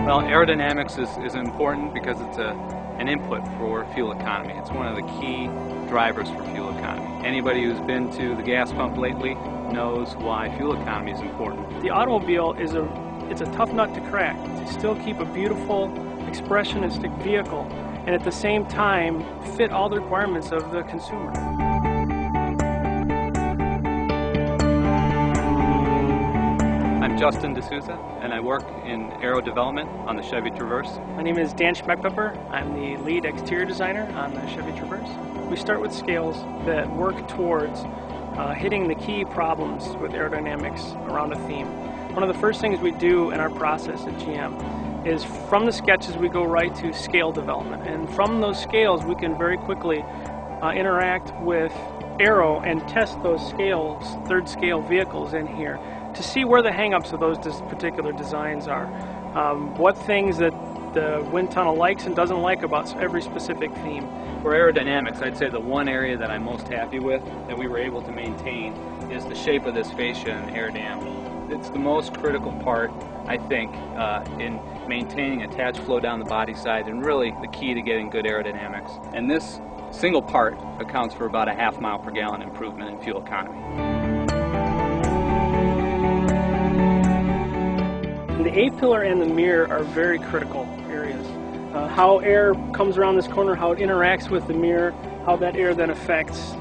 Well, aerodynamics is important because it's an input for fuel economy. It's one of the key drivers for fuel economy. Anybody who's been to the gas pump lately knows why fuel economy is important. The automobile it's a tough nut to crack to still keep a beautiful, expressionistic vehicle and at the same time fit all the requirements of the consumer. I'm Justin D'Souza, and I work in aero development on the Chevy Traverse. My name is Dan Schmeckpepper. I'm the lead exterior designer on the Chevy Traverse. We start with scales that work towards hitting the key problems with aerodynamics around a theme. One of the first things we do in our process at GM is from the sketches we go right to scale development, and from those scales we can very quickly interact with aero and test those scales, third scale vehicles in here to see where the hang-ups of those particular designs are. What things that the wind tunnel likes and doesn't like about every specific theme. For aerodynamics, I'd say the one area that I'm most happy with that we were able to maintain is the shape of this fascia and air dam. It's the most critical part, I think, in maintaining attached flow down the body side and really the key to getting good aerodynamics. And this single part accounts for about a ½ mile per gallon improvement in fuel economy. The A-pillar and the mirror are very critical areas. How air comes around this corner, how it interacts with the mirror, how that air then affects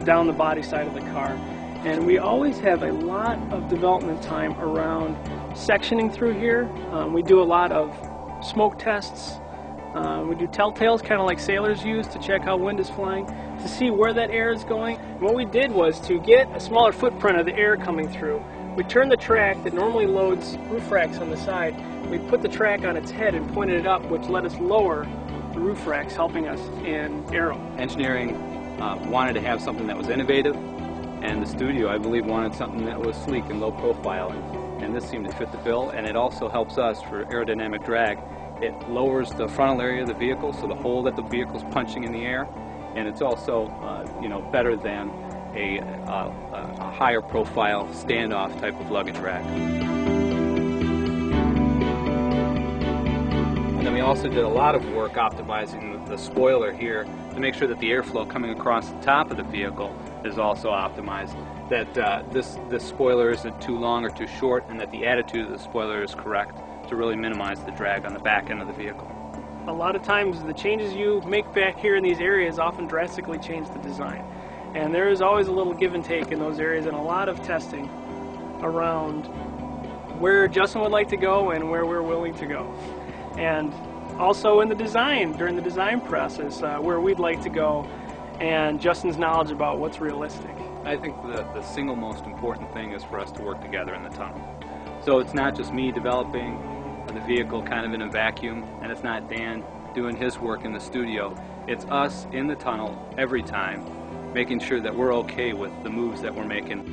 down the body side of the car. And we always have a lot of development time around sectioning through here. We do a lot of smoke tests. We do telltales, kind of like sailors use, to check how wind is flying, to see where that air is going. And what we did was to get a smaller footprint of the air coming through. We turned the track that normally loads roof racks on the side. We put the track on its head and pointed it up, which let us lower the roof racks, helping us in aero. Engineering wanted to have something that was innovative, and the studio, I believe, wanted something that was sleek and low profile, and this seemed to fit the bill. And it also helps us for aerodynamic drag. It lowers the frontal area of the vehicle, so the hole that the vehicle's punching in the air, and it's also better than a higher profile standoff type of luggage rack. And then we also did a lot of work optimizing the spoiler here to make sure that the airflow coming across the top of the vehicle is also optimized, that this spoiler isn't too long or too short, and that the attitude of the spoiler is correct to really minimize the drag on the back end of the vehicle. A lot of times the changes you make back here in these areas often drastically change the design. And there is always a little give and take in those areas, and a lot of testing around where Justin would like to go and where we're willing to go. And also in the design, during the design process, where we'd like to go, and Justin's knowledge about what's realistic. I think the single most important thing is for us to work together in the tunnel. So it's not just me developing the vehicle kind of in a vacuum, and it's not Dan doing his work in the studio. It's us in the tunnel every time, making sure that we're okay with the moves that we're making.